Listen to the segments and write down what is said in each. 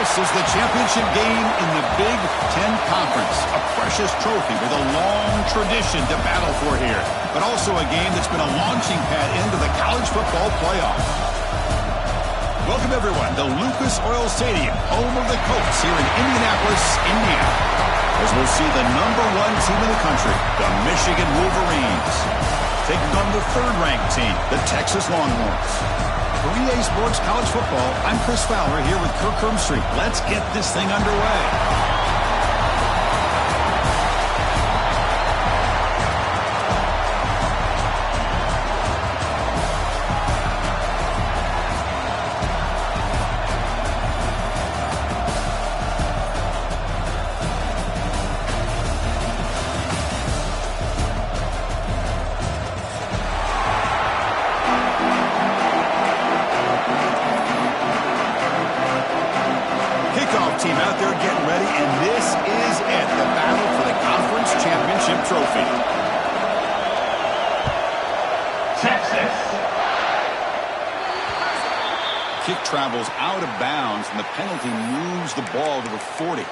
This is the championship game in the Big Ten Conference. A precious trophy with a long tradition to battle for here. But also a game that's been a launching pad into the college football playoff. Welcome, everyone, to Lucas Oil Stadium, home of the Colts here in Indianapolis, Indiana. As we'll see the #1 team in the country, the Michigan Wolverines, taking on the third-ranked team, the Texas Longhorns. For EA Sports College Football, I'm Chris Fowler here with Kirk Herbstreit. Let's get this thing underway. Team out there getting ready, and this is it, the battle for the conference championship trophy. Texas. Kick travels out of bounds, and the penalty moves the ball to the 40.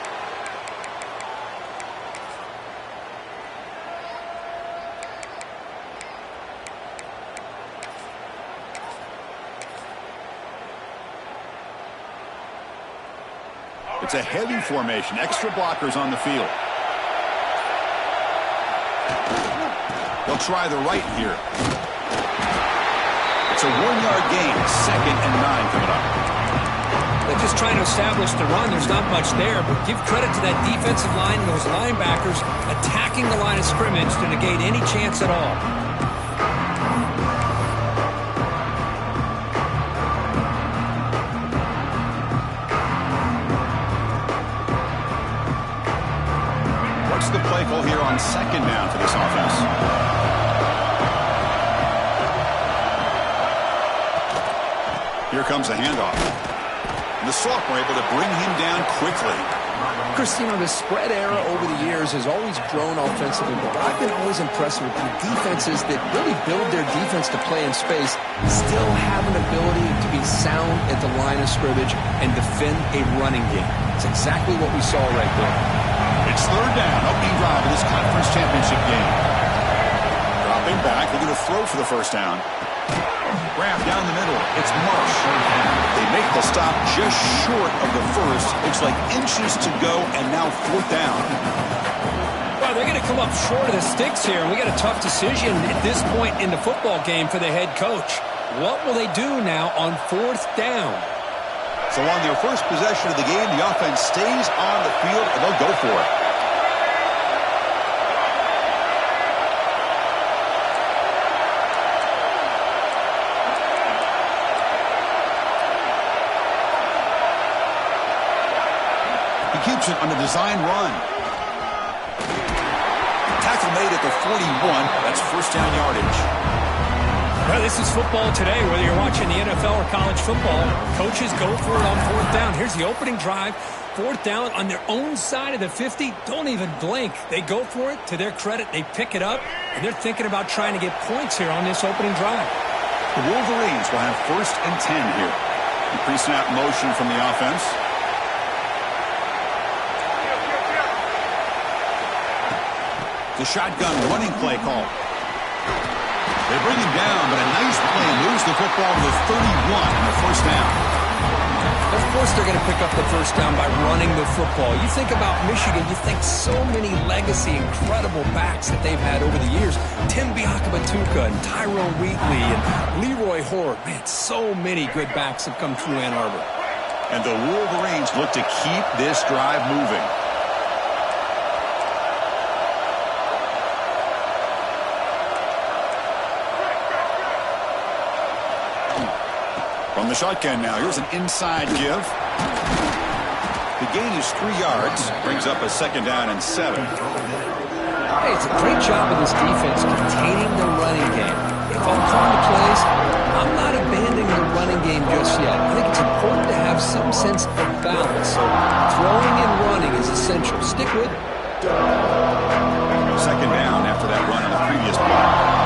It's a heavy formation. Extra blockers on the field. They'll try the right here. It's a 1-yard gain. 2nd and 9 coming up. They're just trying to establish the run. There's not much there, but give credit to that defensive line and those linebackers attacking the line of scrimmage to negate any chance at all. The play call here on 2nd down for this offense. Here comes a handoff. The sophomore able to bring him down quickly. Chris, the spread era over the years has always grown offensively, but I've been always impressed with the defenses that really build their defense to play in space, still have an ability to be sound at the line of scrimmage and defend a running game. It's exactly what we saw right there. It's 3rd down, opening drive of this conference championship game. Dropping back, looking to throw for the 1st down. Grab down the middle, it's Marsh. They make the stop just short of the 1st. Looks like inches to go, and now 4th down. Well, they're going to come up short of the sticks here, and we got a tough decision at this point in the football game for the head coach. What will they do now on 4th down? So on their first possession of the game, the offense stays on the field, and they'll go for it. He keeps it on a design run. Tackle made at the 41. That's 1st down yardage. Well, this is football today, whether you're watching the NFL or college football. Coaches go for it on 4th down. Here's the opening drive. 4th down on their own side of the 50. Don't even blink. They go for it. To their credit, they pick it up, and they're thinking about trying to get points here on this opening drive. The Wolverines will have 1st and 10 here. The pre-snap motion from the offense. The shotgun running play call. They bring him down, but a nice play moves the football to the 31 and the 1st down. Of course they're going to pick up the 1st down by running the football. You think about Michigan, you think so many legacy, incredible backs that they've had over the years. Tim Biakabatuka and Tyrone Wheatley and Leroy Horde. Man, so many good backs have come through Ann Arbor. And the Wolverines look to keep this drive moving. From the shotgun now, here's an inside give. The gain is 3 yards, brings up a 2nd down and 7. Hey, it's a great job of this defense containing the running game. If I'm calling the plays, I'm not abandoning the running game just yet. I think it's important to have some sense of balance. So throwing and running is essential. Stick with it. 2nd down after that run on the previous play.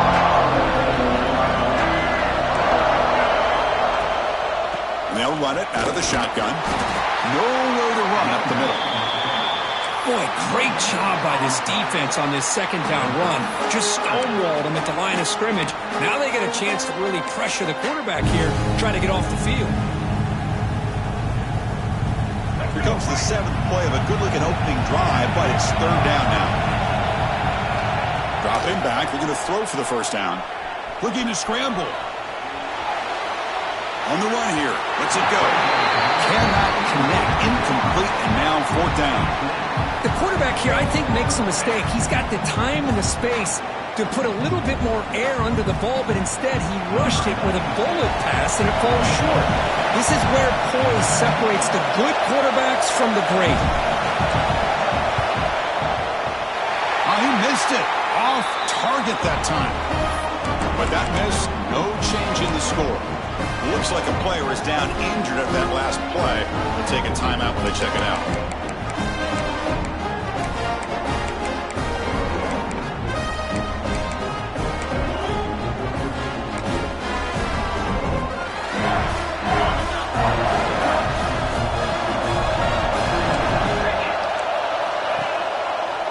they'll run it out of the shotgun. Nowhere to run up the middle. Boy, great job by this defense on this second down run. Just stonewalled them at the line of scrimmage. Now they get a chance to really pressure the quarterback here, try to get off the field. Here comes the 7th play of a good-looking opening drive, but it's third down now. Dropping back, they're going to throw for the first down. Looking to scramble. On the run here. Let's it go. Cannot connect. Incomplete, and now fourth down. The quarterback here, I think, makes a mistake. He's got the time and the space to put a little bit more air under the ball, but instead he rushed it with a bullet pass, and it falls short. This is where poise separates the good quarterbacks from the great. Oh, he missed it. Off target that time. But that miss, no change in the score. Looks like a player is down injured at that last play. They'll take a timeout when they check it out.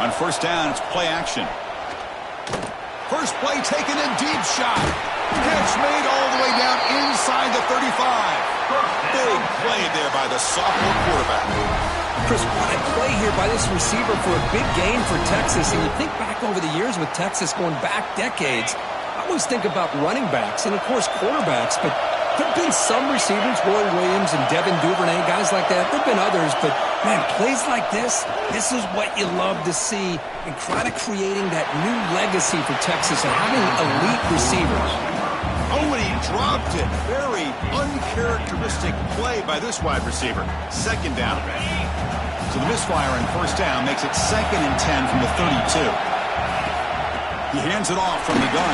On first down, it's play action. First play taken in, deep shot. Catch made all the way down inside the 35. Big play there by the sophomore quarterback. Chris, what a play here by this receiver for a big gain for Texas. And you think back over the years with Texas going back decades, I always think about running backs and, of course, quarterbacks. But there have been some receivers, Roy Williams and Devin Duvernay, guys like that. There have been others, but, man, plays like this is what you love to see and kind of creating that new legacy for Texas and having elite receivers. Oh, and he dropped it. Very uncharacteristic play by this wide receiver. Second down. So the misfire on first down makes it 2nd and 10 from the 32. He hands it off from the gun.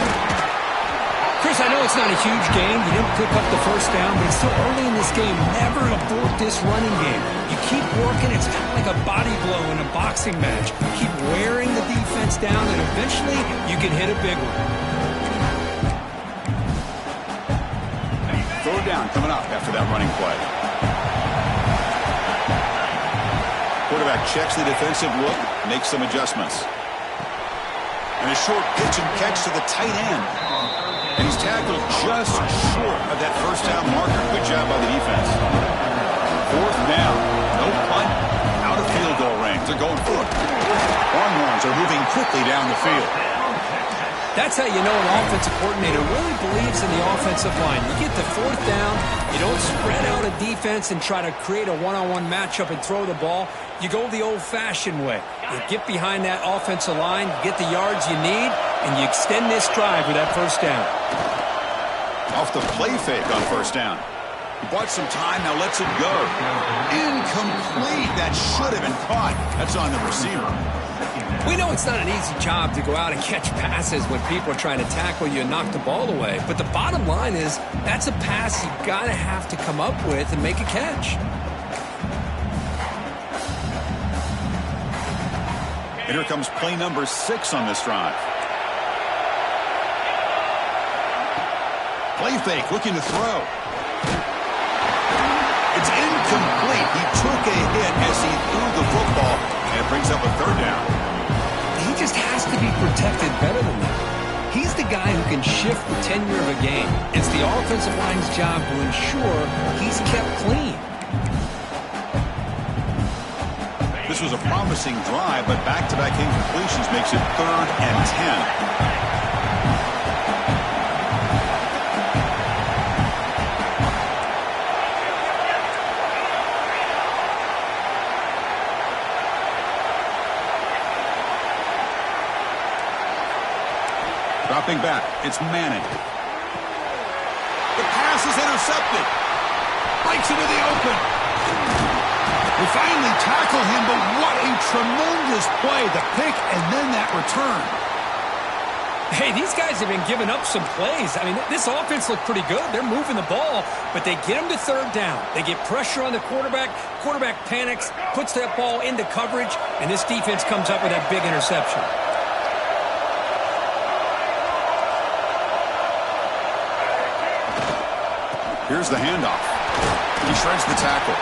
Chris, I know it's not a huge game. You didn't pick up the first down, but it's still early in this game. Never abort this running game. You keep working. It's kind of like a body blow in a boxing match. Keep wearing the defense down, and eventually you can hit a big one. Third down coming up after that running play. Quarterback checks the defensive look, makes some adjustments. And a short pitch and catch to the tight end. And he's tackled just short of that first down marker. Good job by the defense. Fourth down. No punt. Out of field goal range. They're going for it. Longhorns are moving quickly down the field. That's how you know an offensive coordinator really believes in the offensive line. You get the fourth down, you don't spread out a defense and try to create a one-on-one matchup and throw the ball. You go the old-fashioned way. You get behind that offensive line, you get the yards you need, and you extend this drive with that first down. Off the play fake on first down. He bought some time, now lets it go. Incomplete. That should have been caught. That's on the receiver. We know it's not an easy job to go out and catch passes when people are trying to tackle you and knock the ball away. But the bottom line is that's a pass you've got to have to come up with and make a catch. And here comes play number 6 on this drive. Play fake, looking to throw. It's incomplete. He took a hit as he threw the football, and it brings up a third down. He just has to be protected better than that. He's the guy who can shift the tenure of a game. It's the offensive line's job to ensure he's kept clean. This was a promising drive, but back-to-back incompletions makes it 3rd and 10. Dropping back, it's Manning. The pass is intercepted. Breaks into the open. They finally tackle him, but what a tremendous play. The pick and then that return. Hey, these guys have been giving up some plays. I mean, this offense looked pretty good. They're moving the ball, but they get him to third down. They get pressure on the quarterback. Quarterback panics, puts that ball into coverage, and this defense comes up with that big interception. Here's the handoff. He shreds the tackle.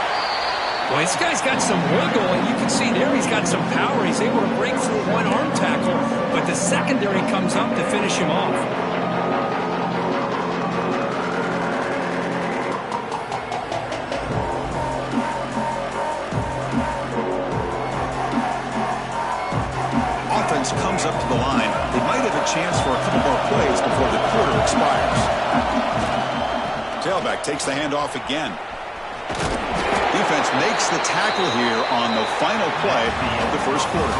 Well, this guy's got some wiggle, and you can see there he's got some power. He's able to break through one arm tackle, but the secondary comes up to finish him off. Offense comes up to the line. They might have a chance for a couple more plays before the quarter expires. Tailback takes the handoff again. Defense makes the tackle here on the final play of the first quarter.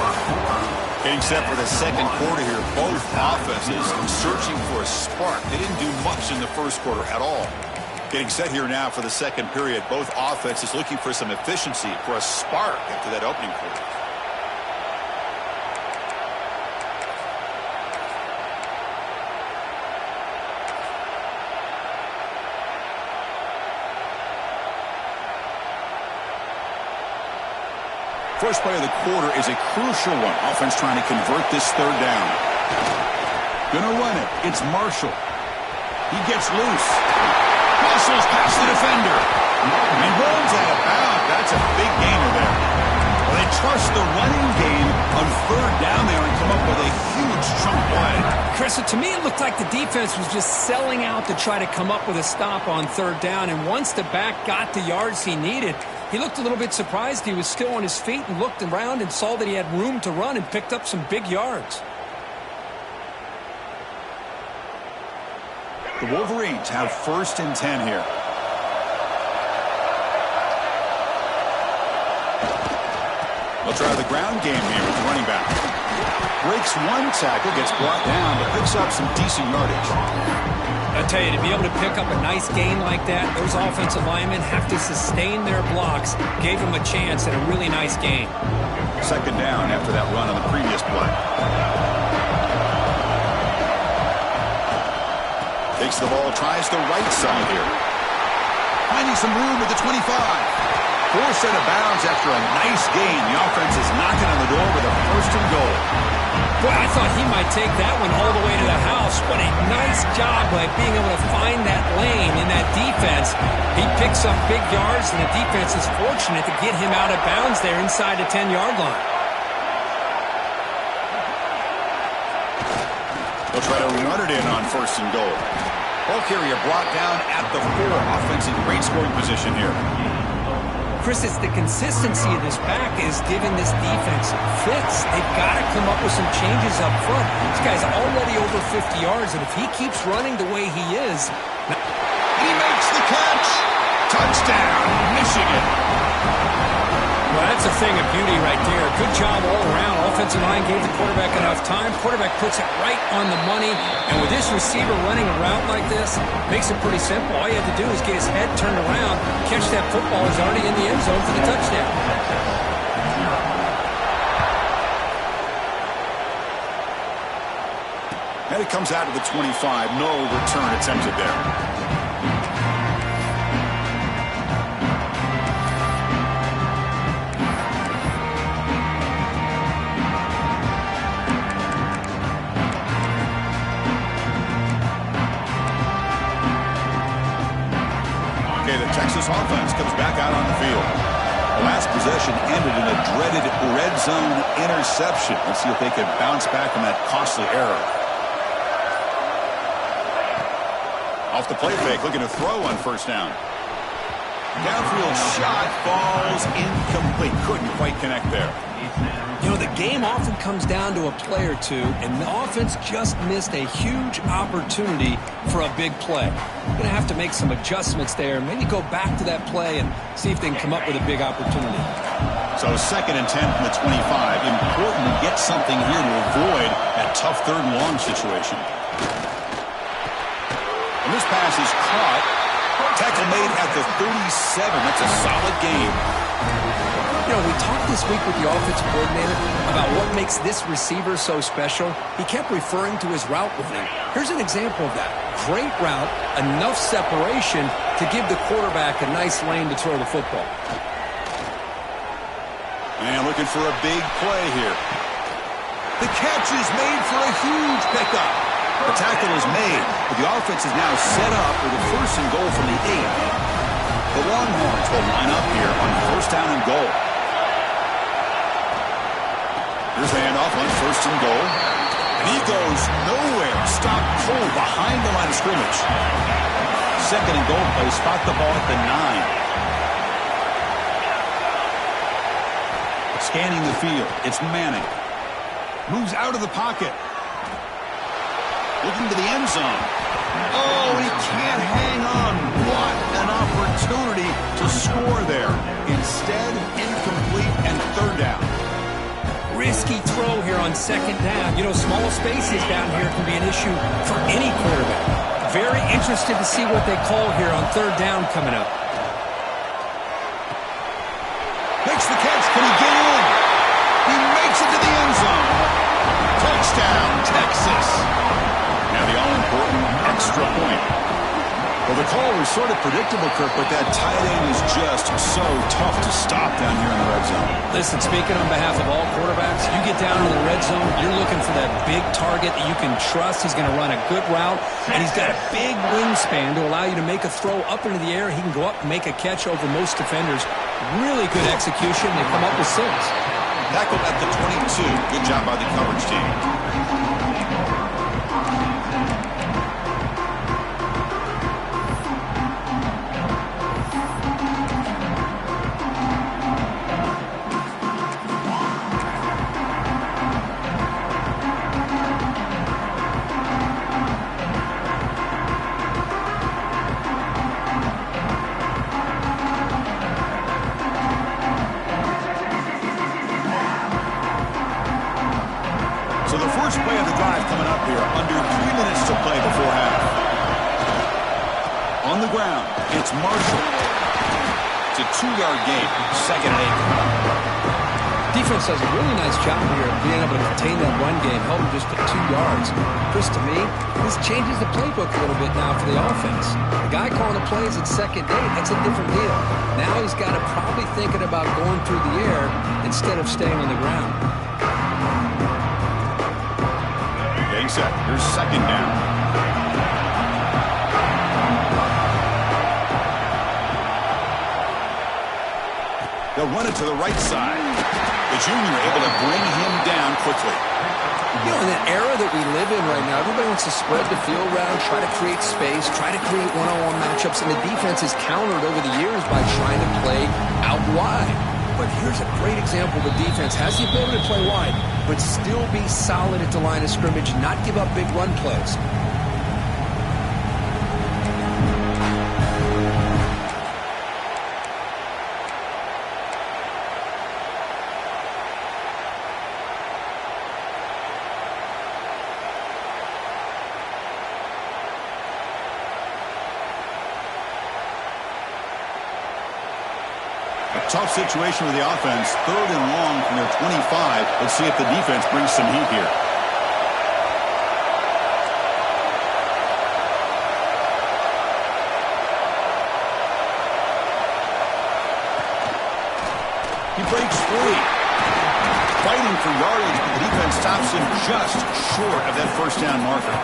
Getting set for the second quarter here. Both offenses searching for a spark. They didn't do much in the first quarter at all. Getting set here now for the second period. Both offenses looking for some efficiency, for a spark after that opening quarter. First play of the quarter is a crucial one. Offense trying to convert this third down. Gonna run it. It's Marshall. He gets loose. Muscles past the defender. And runs out of bounds. That's a big gainer there. Well, they trust the running game on third down there and come up with a huge chunk play. Chris, to me it looked like the defense was just selling out to try to come up with a stop on third down. And once the back got the yards he needed, he looked a little bit surprised. He was still on his feet and looked around and saw that he had room to run and picked up some big yards. The Wolverines have 1st and 10 here. They'll try the ground game here with the running back. Breaks one tackle, gets brought down, but picks up some decent yardage. I tell you, to be able to pick up a nice gain like that, those offensive linemen have to sustain their blocks. Gave him a chance at a really nice gain. Second down after that run on the previous play. Takes the ball, tries the right side here. Finding some room at the 25. Forced out of bounds after a nice gain. The offense is knocking on the door with a 1st and goal. Boy, I thought he might take that one all the way to the house. What a nice job by being able to find that lane in that defense. He picks up big yards, and the defense is fortunate to get him out of bounds there inside the 10-yard line. They'll try to run it in on 1st and goal. Ball carrier brought down at the 4. Offense in great scoring position here. Chris, it's the consistency of this back is giving this defense fits. They've got to come up with some changes up front. This guy's already over 50 yards, and if he keeps running the way he is... He makes the catch! Touchdown, Michigan! Well, that's a thing of beauty right there. Good job all around. Offensive line gave the quarterback enough time. Quarterback puts it right on the money. And with this receiver running a route like this, makes it pretty simple. All you have to do is get his head turned around, catch that football. He's already in the end zone for the touchdown. And it comes out of the 25. No return attempted there. Texas offense comes back out on the field. The last possession ended in a dreaded red zone interception. Let's see if they can bounce back from that costly error. Off the play fake, looking to throw on 1st down. Downfield shot falls incomplete. Couldn't quite connect there. You know, the game often comes down to a play or two, and the offense just missed a huge opportunity for a big play. Going to have to make some adjustments there, maybe go back to that play and see if they can come up with a big opportunity. So 2nd and 10 from the 25. Important to get something here to avoid that tough 3rd and long situation. And this pass is caught. Tackle made at the 37. That's a solid game. You know, we talked this week with the offensive coordinator about what makes this receiver so special. He kept referring to his route running. Here's an example of that. Great route, enough separation to give the quarterback a nice lane to throw the football. And looking for a big play here. The catch is made for a huge pickup. The tackle is made, but the offense is now set up with a 1st and goal from the 8. The Longhorns will line up here on first down and goal. Here's the handoff on first and goal. And he goes nowhere. Stopped cold behind the line of scrimmage. Second and goal play. Spot the ball at the 9. Scanning the field. It's Manning. Moves out of the pocket. Looking to the end zone. Oh, he can't hang on. What an opportunity to score there. Instead, incomplete and third down. Risky throw here on second down. You know, small spaces down here can be an issue for any quarterback. Very interested to see what they call here on third down coming up. Makes the catch. Can he get in? He makes it to the end zone. Touchdown, Texas. Now the all-important extra point. Well, the call was sort of predictable, Kirk, but that tight end is just so tough to stop down here in the red zone. Listen, speaking on behalf of all quarterbacks, you get down in the red zone, you're looking for that big target that you can trust. He's going to run a good route, and he's got a big wingspan to allow you to make a throw up into the air. He can go up and make a catch over most defenders. Really good execution. They come up with 6. Tackled at the 22. Good job by the coverage team. First play of the drive coming up here. Under 3 minutes to play before half. On the ground, it's Marshall. It's a 2-yard gain. Second and 8. Defense does a really nice job here of being able to contain that run game. Held him just to 2 yards. Chris, to me, this changes the playbook a little bit now for the offense. The guy calling the plays at second day, that's a different deal. Now he's got to probably thinking about going through the air instead of staying on the ground. Set. Here's second down. They'll run it to the right side. The junior able to bring him down quickly. You know, in that era that we live in right now, everybody wants to spread the field around, try to create space, try to create one-on-one matchups, and the defense is countered over the years by trying to play out wide. But here's a great example. The defense has the ability to play wide, but still be solid at the line of scrimmage, not give up big run plays. Tough situation with the offense. Third and long from their 25. Let's see if the defense brings some heat here. He breaks free. Fighting for yardage, but the defense stops him just short of that first down marker.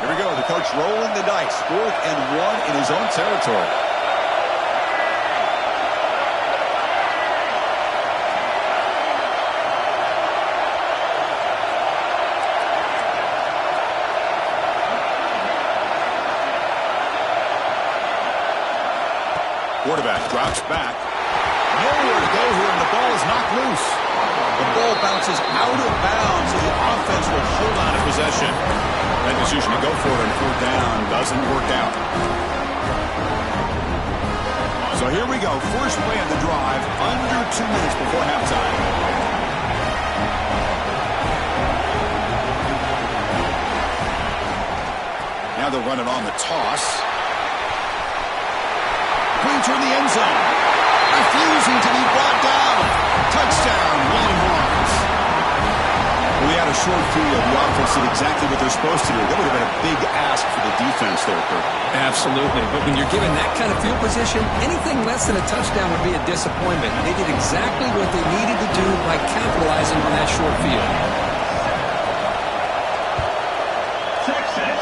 Here we go. The coach rolling the dice. 4th and 1 in his own territory. Quarterback drops back. Nowhere to go here, and the ball is knocked loose. The ball bounces out of bounds, and the offense will hold on to possession. That decision to go for it on 4th down doesn't work out. So here we go. First play of the drive, under 2 minutes before halftime. Now they'll run it on the toss. Clean toward the end zone. Refusing to be brought down. Touchdown, Longhorns. Well, We had a short field. The offense did exactly what they're supposed to do. That would have been a big ask for the defense there, Kirk. Absolutely. But when you're given that kind of field position, anything less than a touchdown would be a disappointment. They did exactly what they needed to do by capitalizing on that short field. Texas.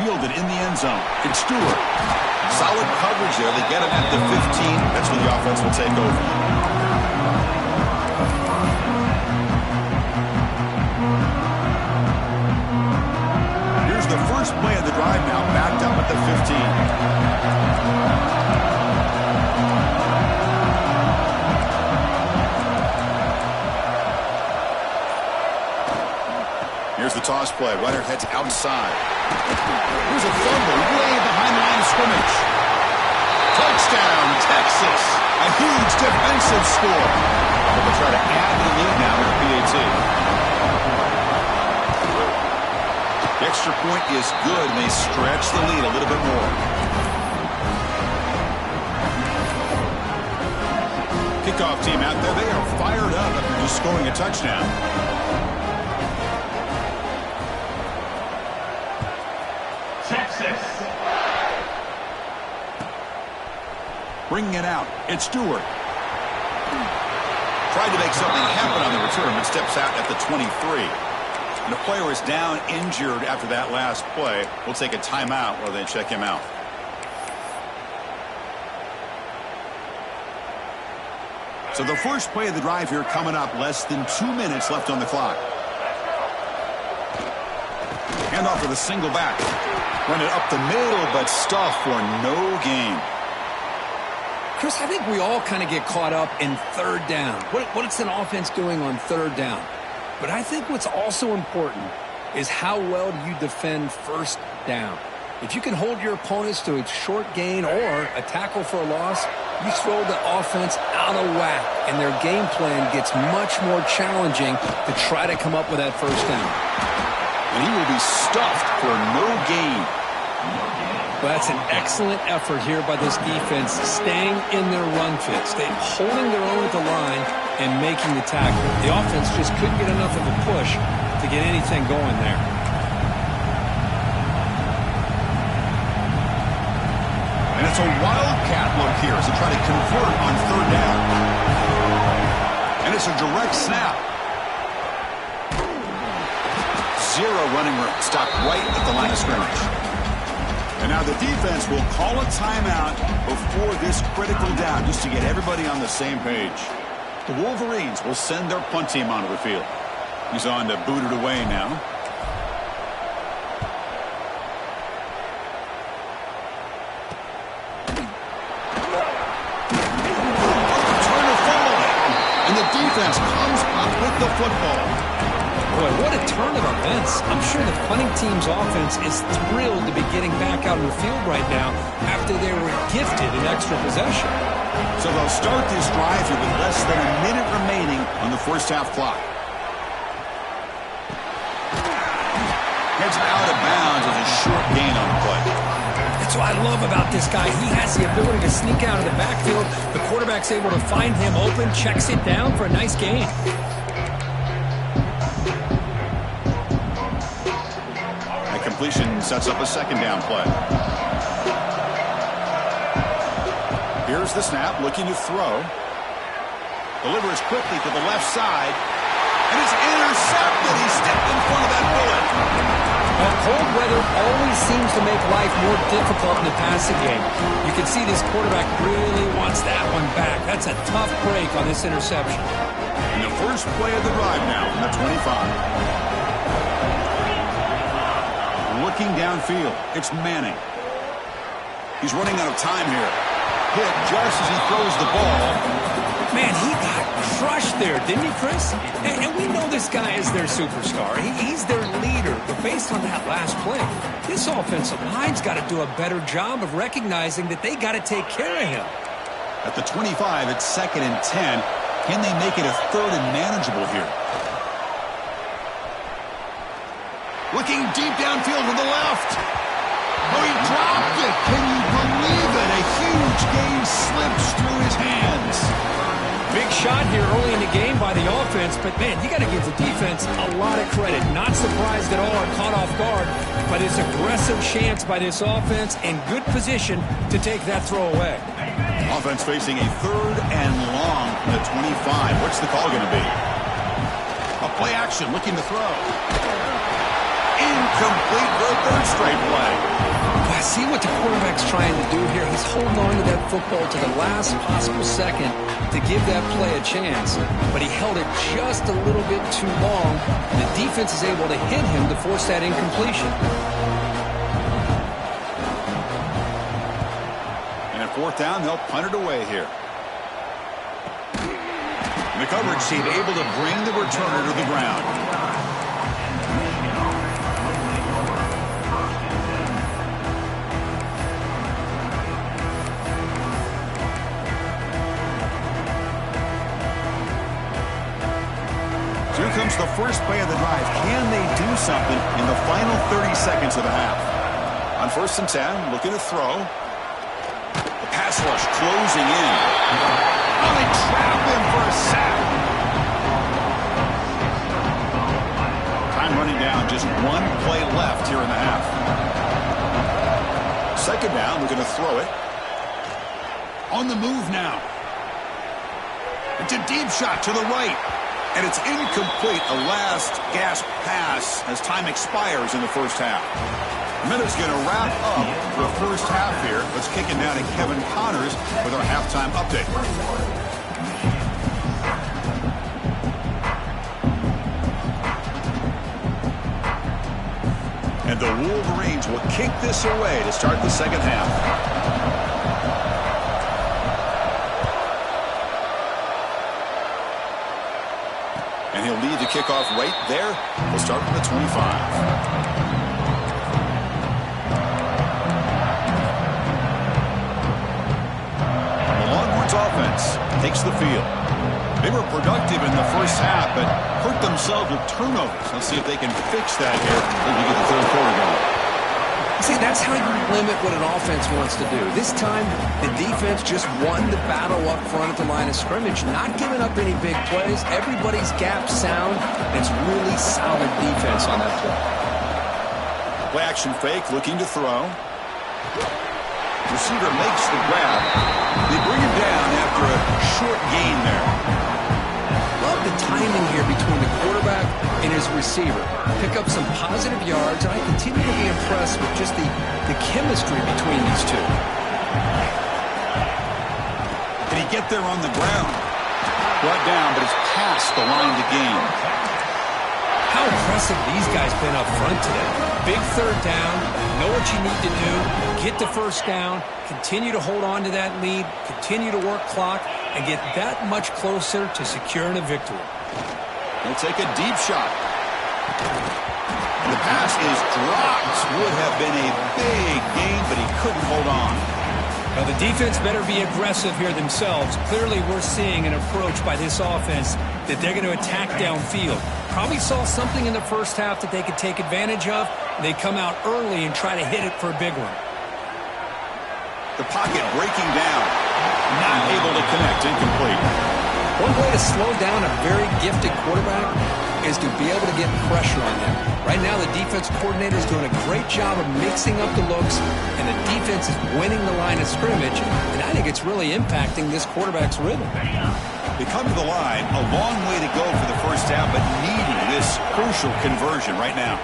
Fielded in the end zone. It's Stewart. Solid coverage there. They get him at the 15. That's when the offense will take over. The first play of the drive now backed up at the 15. Here's the toss play. Runner heads outside. Here's a fumble way behind the line of scrimmage. Touchdown, Texas. A huge defensive score. They'll try to add to the lead now with the PAT. The extra point is good, and they stretch the lead a little bit more. Kickoff team out there, they are fired up after just scoring a touchdown. Texas. Bringing it out, it's Stewart. Tried to make something happen on the return, but steps out at the 23. And the player is down injured after that last play. We'll take a timeout while they check him out. So the first play of the drive here coming up. Less than 2 minutes left on the clock. Handoff with a single back. Run it up the middle, but stuffed for no gain. Chris, I think we all kind of get caught up in third down. What's an offense doing on third down? But I think what's also important is how well do you defend first down. If you can hold your opponents to a short gain or a tackle for a loss, you throw the offense out of whack, and their game plan gets much more challenging to try to come up with that first down. And he will be stuffed for no gain. Well, that's an excellent effort here by this defense, staying in their run fit, holding their own at the line and making the tackle. The offense just couldn't get enough of a push to get anything going there. And it's a wildcat look here as they try to convert on third down. And it's a direct snap. Zero running room, stopped right at the line of scrimmage. And now the defense will call a timeout before this critical down just to get everybody on the same page. The Wolverines will send their punt team onto the field. He's on to boot it away now. Turner following. And the defense comes up with the football. Boy, what a turn of events. I'm sure the punting team's offense is thrilled to be getting back out on the field right now after they were gifted an extra possession. So they'll start this drive here with less than a minute remaining on the first half clock. Heads out of bounds as a short gain on the play. That's what I love about this guy. He has the ability to sneak out of the backfield. The quarterback's able to find him open, checks it down for a nice gain. Completion sets up a second down play. Here's the snap, looking to throw. Delivers quickly to the left side. And it's intercepted. He stepped in front of that bullet. Well, cold weather always seems to make life more difficult in the passing game. You can see this quarterback really wants that one back. That's a tough break on this interception. And the first play of the drive now from the 25. Looking downfield, it's Manning. He's running out of time here. Hit just as he throws the ball. Man, he got crushed there, didn't he, Chris? And we know this guy is their superstar. He's their leader. But based on that last play, this offensive line's got to do a better job of recognizing that they got to take care of him. At the 25, it's 2nd and 10. Can they make it a third and manageable here? Looking deep downfield to the left. Oh, he dropped it. Can you believe it? A huge game slips through his hands. Big shot here early in the game by the offense, but, man, you got to give the defense a lot of credit. Not surprised at all or caught off guard, but his aggressive chance by this offense and good position to take that throw away. Offense facing a 3rd and long from the 25. What's the call going to be? A play action, looking to throw. Incomplete for a 3rd straight play. I see what the quarterback's trying to do here. He's holding on to that football to the last possible second to give that play a chance. But he held it just a little bit too long. And the defense is able to hit him to force that incompletion. And at 4th down, they'll punt it away here. And the coverage team able to bring the returner to the ground. Here comes the first play of the drive. Can they do something in the final 30 seconds of the half? On 1st and 10, looking to throw. The pass rush closing in. Oh, they trap him for a sack. Time running down. Just 1 play left here in the half. 2nd down, looking to throw it. On the move now. It's a deep shot to the right. And it's incomplete, a last gasp pass as time expires in the first half. A minute's going to wrap up the first half here. Let's kick it down to Kevin Connors with our halftime update. And the Wolverines will kick this away to start the second half. And he'll lead the kickoff right there. We'll start from the 25. The Longhorns offense takes the field. They were productive in the first half, but hurt themselves with turnovers. Let's see if they can fix that here as we get the 3rd quarter going. See, that's how you limit what an offense wants to do. This time, the defense just won the battle up front at the line of scrimmage, not giving up any big plays. Everybody's gap sound. It's really solid defense on that play. Play action fake, looking to throw. Receiver makes the grab. They bring him down after a short gain there. Love the timing here between the quarterback and his receiver. Pick up some positive yards, and I continue to be impressed with just the chemistry between these two. Did he get there on the ground? Brought down, but it's past the line to gain. How impressive these guys been up front today. Big 3rd down, know what you need to do, get the 1st down, continue to hold on to that lead, continue to work clock, and get that much closer to securing a victory. He'll take a deep shot. And the pass is dropped. Would have been a big gain, but he couldn't hold on. Now, the defense better be aggressive here themselves. Clearly, we're seeing an approach by this offense that they're going to attack downfield. Probably saw something in the first half that they could take advantage of. They come out early and try to hit it for a big one. The pocket breaking down. Not able to connect. Incomplete. One way to slow down a very gifted quarterback is to be able to get pressure on him. Right now, the defense coordinator is doing a great job of mixing up the looks, and the defense is winning the line of scrimmage, and I think it's really impacting this quarterback's rhythm. They come to the line, a long way to go for the first half, but needing this crucial conversion right now.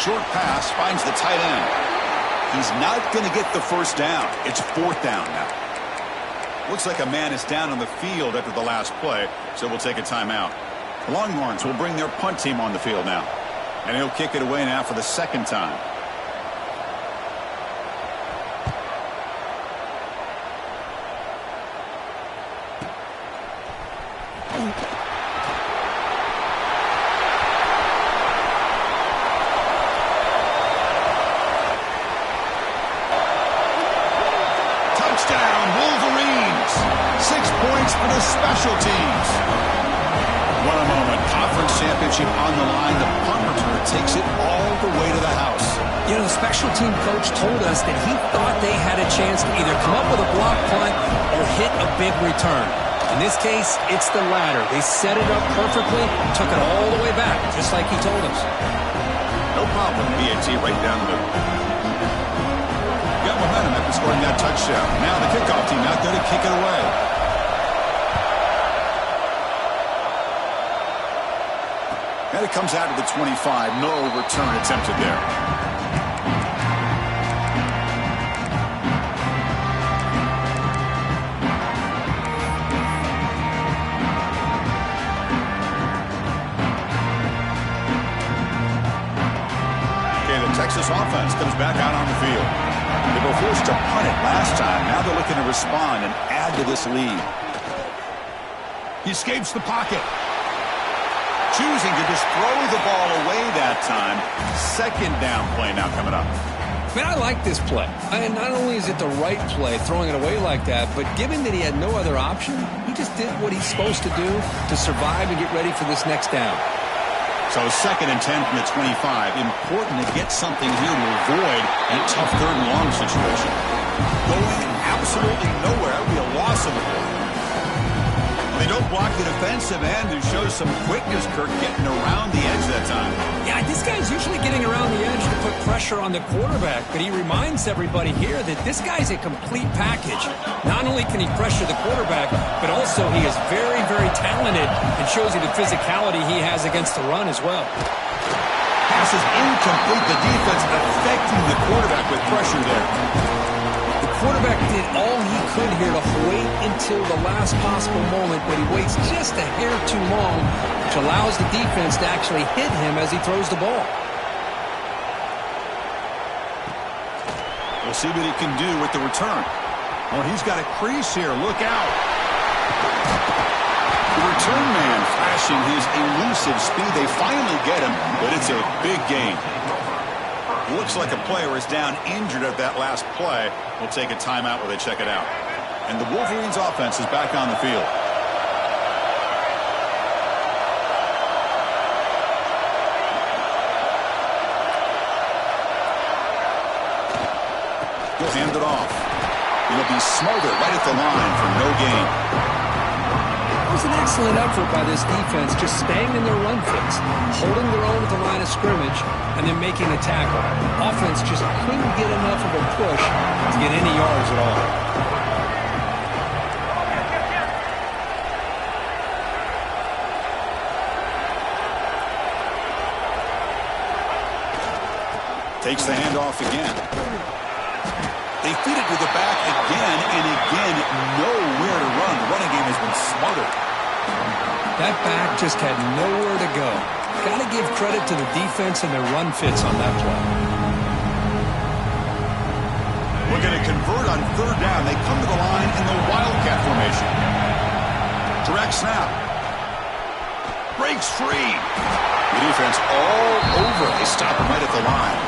Short pass finds the tight end. He's not going to get the first down. It's 4th down now. Looks like a man is down on the field after the last play, so we'll take a timeout. The Longhorns will bring their punt team on the field now. And he'll kick it away now for the 2nd time. Touchdown, Wolverines. 6 points for the special teams. What a moment. Conference championship on the line. The punt return takes it all the way to the house. You know, the special team coach told us that he thought they had a chance to either come up with a block punt or hit a big return. In this case, it's the latter. They set it up perfectly, took it all the way back, just like he told us. No problem, BAT right down the middle. Got momentum after scoring that touchdown. Now the kickoff team out there to kick it away. And it comes out of the 25. No return attempted there. Texas offense comes back out on the field. They were forced to punt it last time. Now they're looking to respond and add to this lead. He escapes the pocket. Choosing to just throw the ball away that time. Second down play now coming up. Man, I like this play. And not only is it the right play, throwing it away like that, but given that he had no other option, he just did what he's supposed to do to survive and get ready for this next down. So 2nd and 10 from the 25. Important to get something here to avoid a tough 3rd and long situation. Going absolutely nowhere. That would be a loss of the ball. They don't block the defensive end and show some quickness, Kirk, getting around the edge that time. Yeah, this guy's usually getting around the edge to put pressure on the quarterback, but he reminds everybody here that this guy's a complete package. Not only can he pressure the quarterback, but also he is very, very talented and shows you the physicality he has against the run as well. Pass is incomplete. The defense affecting the quarterback with pressure there. The quarterback did all he could here to wait until the last possible moment, but he waits just a hair too long, which allows the defense to actually hit him as he throws the ball. We'll see what he can do with the return. Oh, he's got a crease here. Look out. The return man flashing his elusive speed. They finally get him, but it's a big gain. Looks like a player is down injured at that last play. We'll take a timeout where they check it out. And the Wolverines offense is back on the field. He'll hand it off. He'll be smothered right at the line for no gain. It was an excellent effort by this defense, just staying in their run fits, holding their own at the line of scrimmage, and then making a tackle. Offense just couldn't get enough of a push to get any yards at all. Takes the handoff again. They feed it to the back again and again. Nowhere to run. The running game has been smothered. That back just had nowhere to go. Got to give credit to the defense and their run fits on that play. We're going to convert on 3rd down. They come to the line in the Wildcat formation. Direct snap. Breaks free. The defense all over. They stop him right at the line.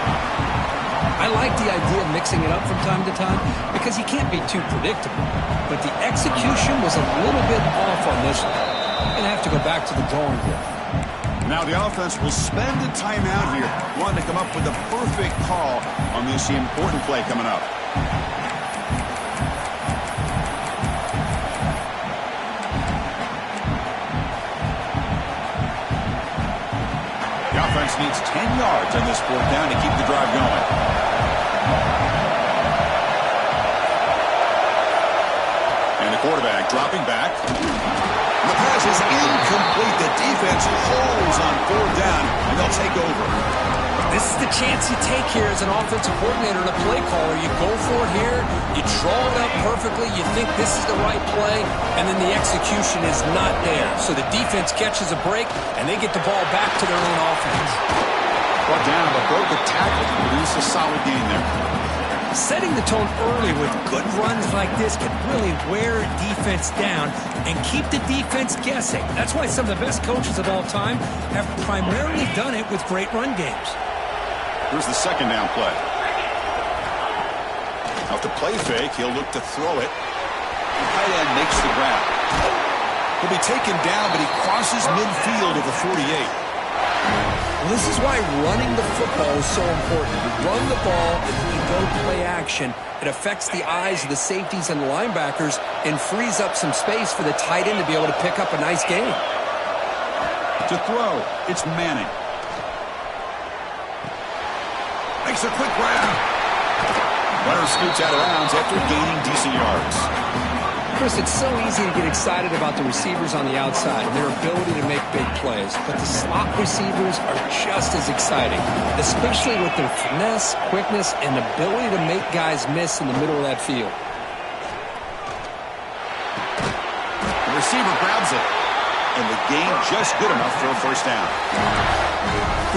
I like the idea of mixing it up from time to time because you can't be too predictable. But the execution was a little bit off on this one. Going to have to go back to the drawing board. Now the offense will spend a timeout here. Wanting to come up with the perfect call on this important play coming up. The offense needs 10 yards on this 4th down to keep the drive going. And the quarterback dropping back. The pass is incomplete. The defense holds on 4th down, and they'll take over. This is the chance you take here as an offensive coordinator and a play caller. You go for it here, you draw it up perfectly, you think this is the right play, and then the execution is not there. So the defense catches a break, and they get the ball back to their own offense. Brought down, but broke the tackle to produce a solid gain there. Setting the tone early with good runs like this can really wear a defense down and keep the defense guessing. That's why some of the best coaches of all time have primarily done it with great run games. Here's the 2nd down play. Off the play fake, he'll look to throw it. The tight end makes the grab. He'll be taken down, but he crosses midfield of the 48. Well, this is why running the football is so important. You run the ball, and when you go play action, it affects the eyes of the safeties and the linebackers and frees up some space for the tight end to be able to pick up a nice gain. To throw, it's Manning. Makes a quick grab. Runner scoots out of bounds after gaining decent yards. Chris, it's so easy to get excited about the receivers on the outside and their ability to make big plays, but the slot receivers are just as exciting, especially with their finesse, quickness, and ability to make guys miss in the middle of that field. The receiver grabs it, and the gain just good enough for a first down.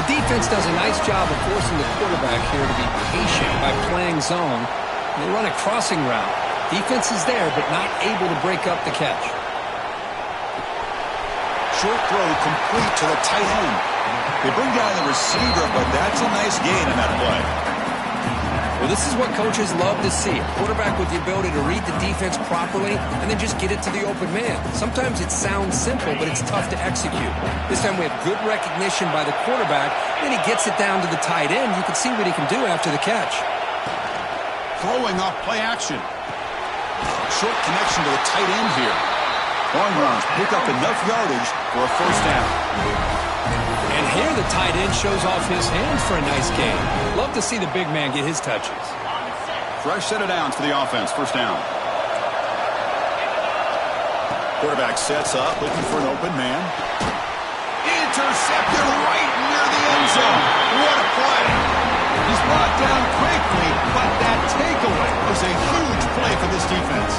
The defense does a nice job of forcing the quarterback here to be patient by playing zone. They run a crossing route. Defense is there, but not able to break up the catch. Short throw complete to the tight end. They bring down the receiver, but that's a nice gain on that play. Well, this is what coaches love to see. A quarterback with the ability to read the defense properly and then just get it to the open man. Sometimes it sounds simple, but it's tough to execute. This time we have good recognition by the quarterback. Then he gets it down to the tight end. You can see what he can do after the catch. Throwing off play action. Short connection to the tight end here. Long runs pick up enough yardage for a first down. And here the tight end shows off his hands for a nice gain. Love to see the big man get his touches. Fresh set of downs for the offense. First down. Quarterback sets up, looking for an open man. Intercepted right near the end zone. What a play. He's brought down quickly, but that takeaway was a huge play for this defense.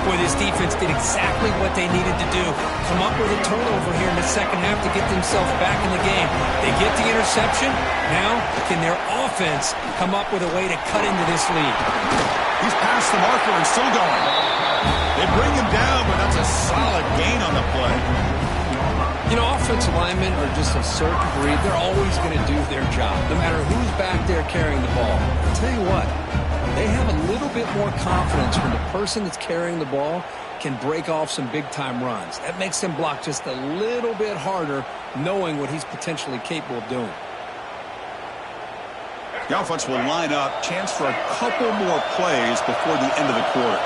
Boy, this defense did exactly what they needed to do. Come up with a turnover here in the second half to get themselves back in the game. They get the interception. Now, can their offense come up with a way to cut into this lead? He's past the marker and still going. They bring him down, but that's a solid gain on the play. You know, offensive linemen are just a certain breed. They're always going to do their job, no matter who's back there carrying the ball. I'll tell you what, they have a little bit more confidence when the person that's carrying the ball can break off some big-time runs. That makes them block just a little bit harder, knowing what he's potentially capable of doing. The offense will line up. Chance for a couple more plays before the end of the quarter.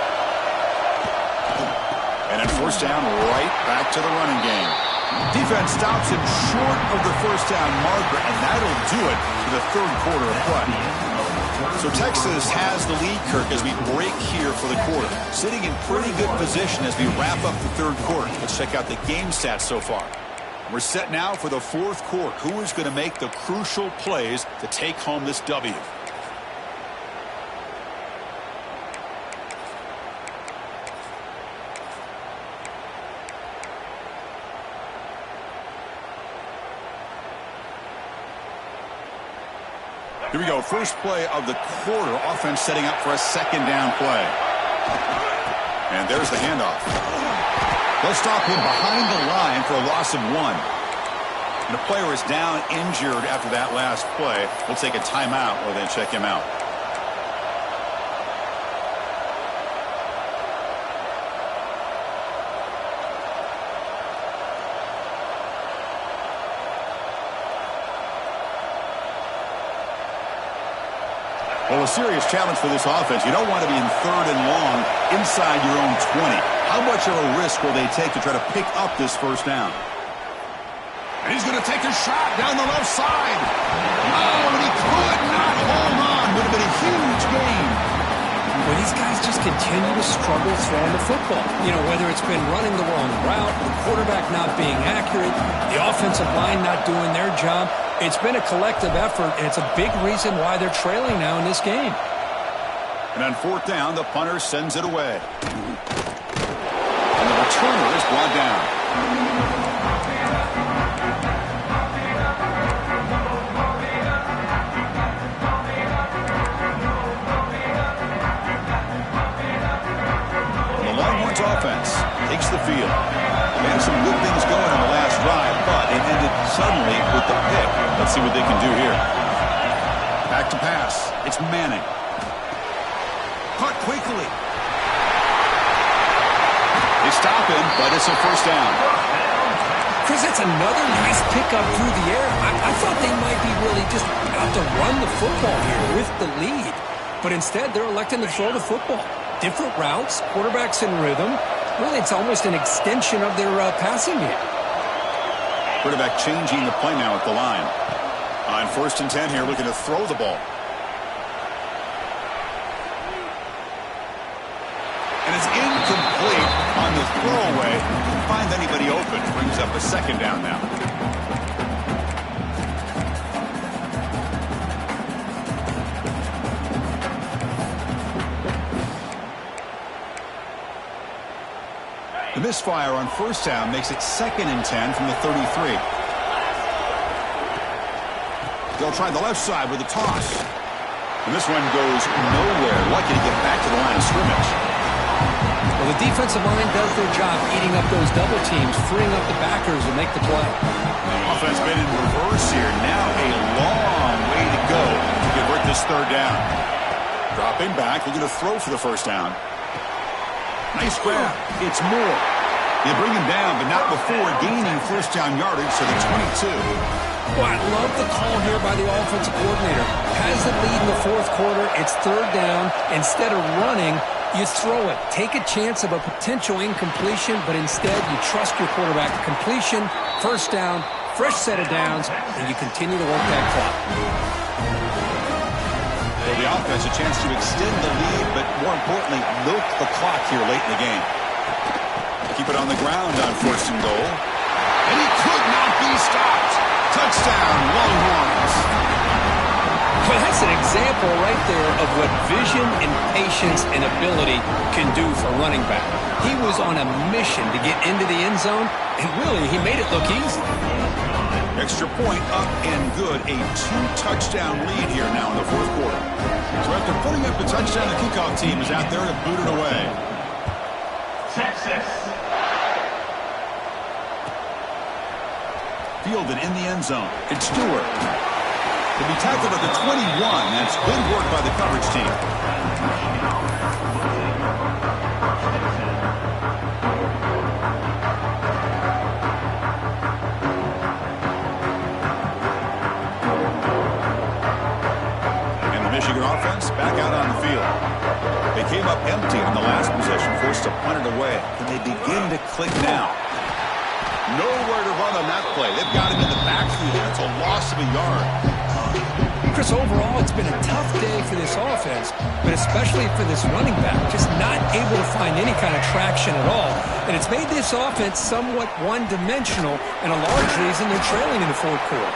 And then first down, right back to the running game. Defense stops him short of the first down marker, and that'll do it for the third quarter of play. So Texas has the lead, Kirk, as we break here for the quarter. Sitting in pretty good position as we wrap up the third quarter. Let's check out the game stats so far. We're set now for the fourth quarter. Who is going to make the crucial plays to take home this W? Here we go. First play of the quarter. Offense setting up for a second down play. And there's the handoff. They'll stop him behind the line for a loss of 1. And the player is down injured after that last play. We'll take a timeout or then check him out. Well, a serious challenge for this offense. You don't want to be in third and long inside your own 20. How much of a risk will they take to try to pick up this first down? And he's going to take a shot down the left side. Oh, and he could not hold on. Would have been a huge gain. Well, these guys just continue to struggle throwing the football. You know, whether it's been running the wrong route, the quarterback not being accurate, the offensive line not doing their job. It's been a collective effort, and it's a big reason why they're trailing now in this game. And on fourth down, the punter sends it away. And the returner is brought down. Offense takes the field. They had some good things going on the last drive, but it ended suddenly with the pick. Let's see what they can do here. Back to pass. It's Manning. Caught quickly. They stop him, but it's a first down. Chris, that's another nice pickup through the air. I thought they might be really just out to run the football here with the lead. But instead, they're electing to throw the football. Different routes, quarterbacks in rhythm. Really, it's almost an extension of their passing game. Quarterback changing the play now at the line. On 1st and 10 here, looking to throw the ball. And it's incomplete on the throwaway. Can't find anybody open. Brings up a 2nd down now. The misfire on 1st down makes it 2nd and 10 from the 33. They'll try the left side with a toss. And this one goes nowhere. Lucky to get back to the line of scrimmage. Well, the defensive line does their job eating up those double teams, freeing up the backers to make the play. Offense been in reverse here. Now a long way to go to convert this 3rd down. Dropping back, looking to throw for the 1st down. Nice grab. It's Moore. They bring him down, but not before gaining 1st down yardage to the 22. Well, I love the call here by the offensive coordinator. Has the lead in the 4th quarter. It's 3rd down. Instead of running, you throw it. Take a chance of a potential incompletion, but instead you trust your quarterback. Completion, 1st down, fresh set of downs, and you continue to work that clock. Well, the offense a chance to extend the lead, but more importantly, milk the clock here late in the game. Keep it on the ground on 1st and goal. And he could not be stopped. Touchdown, Longhorns. Well, that's an example right there of what vision and patience and ability can do for a running back. He was on a mission to get into the end zone, and really, he made it look easy. Extra point up and good. A 2-touchdown lead here now in the 4th quarter. So after putting up a touchdown, the kickoff team is out there to boot it away. Texas. Fielded in the end zone. It's Stewart. To be tackled at the 21. That's good work by the coverage team. And the Michigan offense back out on the field. They came up empty on the last possession, forced to punt it away. And they begin to click now. Nowhere to run on that play. They've got him in the backfield. It's a loss of a yard. Chris, overall, it's been a tough day for this offense, but especially for this running back, just not able to find any kind of traction at all. And it's made this offense somewhat one-dimensional, and a large reason they're trailing in the 4th quarter.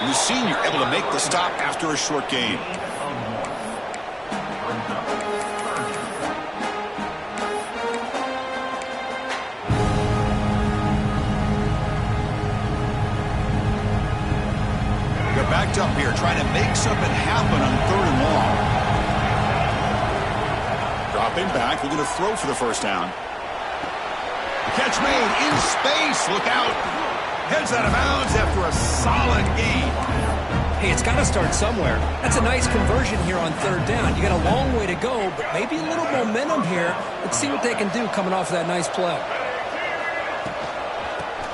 And the senior able to make the stop after a short gain. Backed up here, trying to make something happen on 3rd and long. Dropping back, looking to throw for the 1st down. Catch made in space. Look out. Heads out of bounds after a solid gain. Hey, it's got to start somewhere. That's a nice conversion here on 3rd down. You got a long way to go, but maybe a little momentum here. Let's see what they can do coming off of that nice play.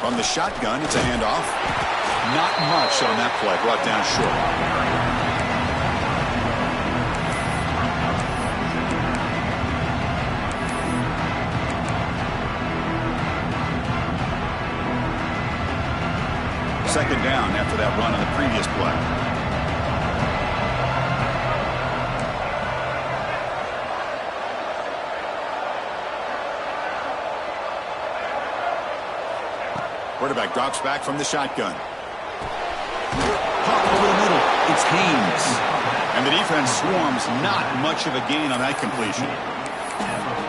From the shotgun, it's a handoff. Not much on that play, brought down short. Second down after that run on the previous play. Quarterback drops back from the shotgun. Pop over the middle. It's Haynes. And the defense swarms. Not much of a gain on that completion.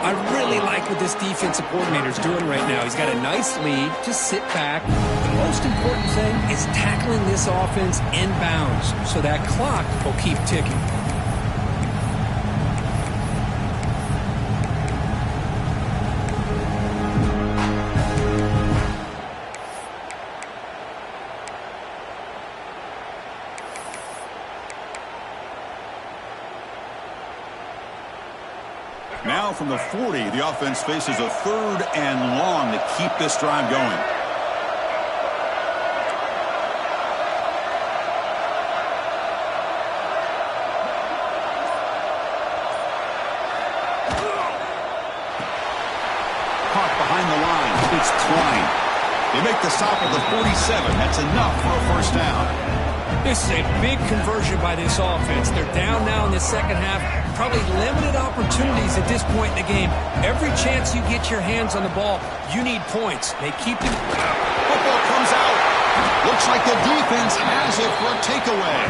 I really like what this defensive coordinator is doing right now. He's got a nice lead. Just sit back. The most important thing is tackling this offense inbounds so that clock will keep ticking. Now from the 40, the offense faces a 3rd and long to keep this drive going. They make the stop at the 47. That's enough for a first down. This is a big conversion by this offense. They're down now in the second half. Probably limited opportunities at this point in the game. Every chance you get your hands on the ball, you need points. They keep it. Football comes out. Looks like the defense has it for a takeaway.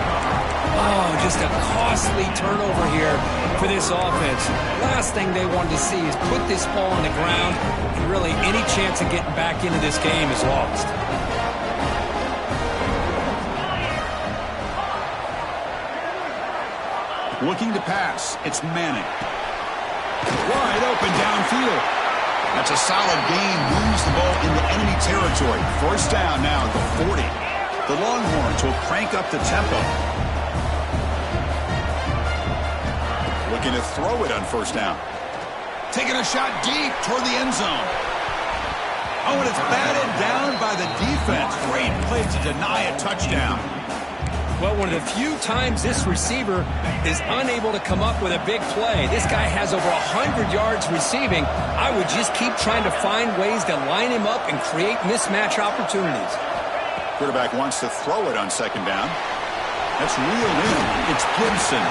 Oh, just a costly turnover here for this offense. Last thing they wanted to see is put this ball on the ground, and really any chance of getting back into this game is lost. Looking to pass. It's Manning. Wide open downfield. That's a solid gain. Moves the ball into enemy territory. First down now at the 40. The Longhorns will crank up the tempo. Looking to throw it on first down. Taking a shot deep toward the end zone. Oh, and it's batted down by the defense. Great play to deny a touchdown. Well, one of the few times this receiver is unable to come up with a big play. This guy has over 100 yards receiving. I would just keep trying to find ways to line him up and create mismatch opportunities. Quarterback wants to throw it on second down. That's reeled in. It's Gibson.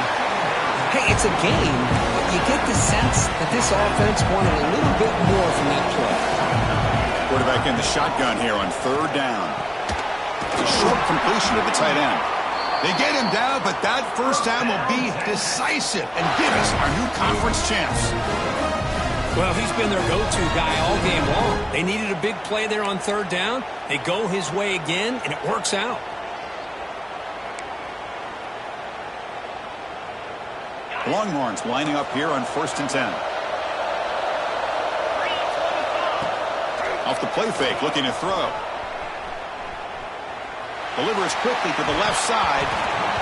Hey, it's a game, but you get the sense that this offense wanted a little bit more from that play. Quarterback in the shotgun here on third down. It's a short completion to the tight end. They get him down, but that first down will be decisive and give us our new conference champs. Well, he's been their go-to guy all game long. They needed a big play there on third down. They go his way again, and it works out. Longhorns lining up here on 1st and 10. Off the play fake, looking to throw. Delivers quickly to the left side.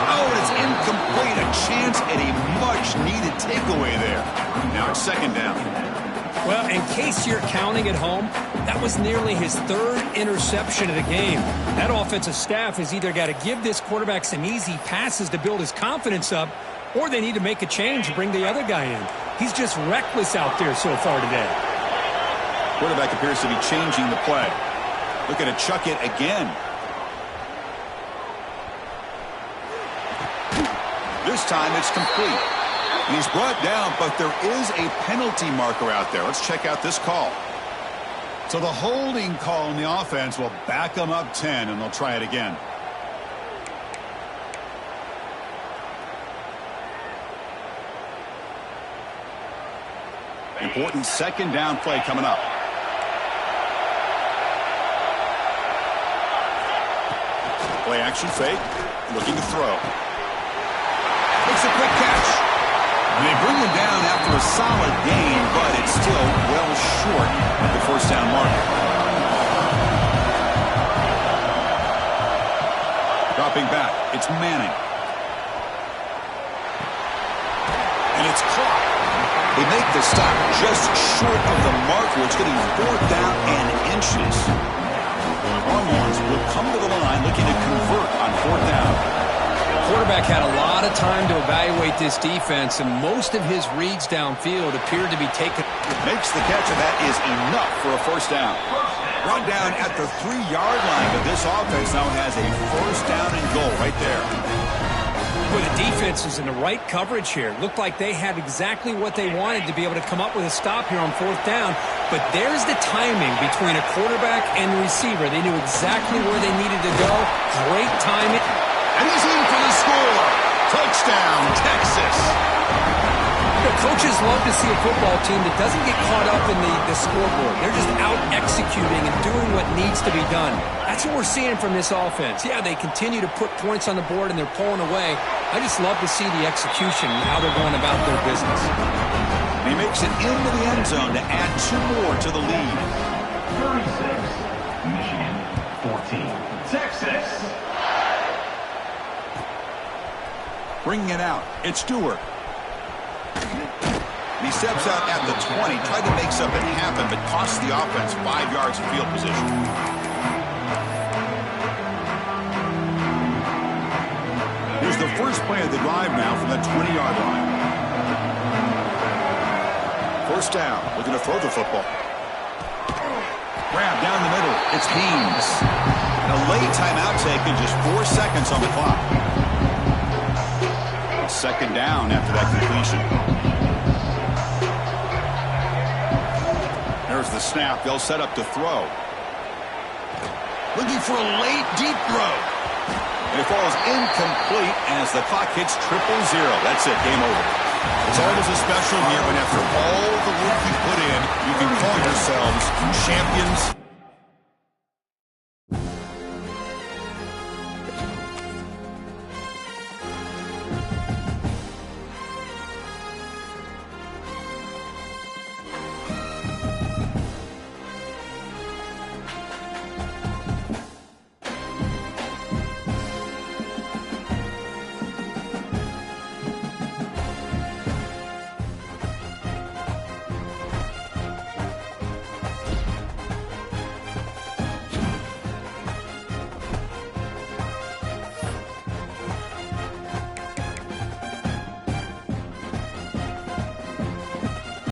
Oh, and it's incomplete. A chance at a much-needed takeaway there. Now it's second down. Well, in case you're counting at home, that was nearly his third interception of the game. That offensive staff has either got to give this quarterback some easy passes to build his confidence up, or they need to make a change and bring the other guy in. He's just reckless out there so far today. Quarterback appears to be changing the play. Looking to chuck it again. This time it's complete. And he's brought down, but there is a penalty marker out there. Let's check out this call. So the holding call in the offense will back them up 10, and they'll try it again. Important second down play coming up. Play action fake. Looking to throw. Makes a quick catch. And they bring him down after a solid gain, but it's still well short of the first down marker. Dropping back. It's Manning. And it's caught. They make the stop just short of the marker. It's getting 4th down and inches. Longhorns will come to the line looking to convert on 4th down. Quarterback had a lot of time to evaluate this defense, and most of his reads downfield appeared to be taken. Makes the catch, and that is enough for a first down. Run down at the 3-yard line, but this offense now has a first down and goal right there. Well, the defense is in the right coverage here. Looked like they had exactly what they wanted to be able to come up with a stop here on 4th down. But there's the timing between a quarterback and the receiver. They knew exactly where they needed to go. Great timing. And he's in for the score. Touchdown, Texas. The coaches love to see a football team that doesn't get caught up in the scoreboard. They're just out executing and doing what needs to be done. That's what we're seeing from this offense. Yeah, they continue to put points on the board and they're pulling away. I just love to see the execution and how they're going about their business. And he makes it into the end zone to add 2 more to the lead. 36, Michigan, 14, Texas. Bringing it out. It's Stewart. He steps out at the 20, tried to make something happen, but cost the offense 5 yards of field position. Here's the first play of the drive now from the 20-yard line. First down, looking to throw the football. grab down the middle. It's Haynes. A late timeout taken, just 4 seconds on the clock. Second down after that completion. There's the snap. They'll set up to throw. Looking for a late, deep throw. And it falls incomplete as the clock hits 000. That's it. Game over. It's always a special year when after all the work you put in, you can call yourselves champions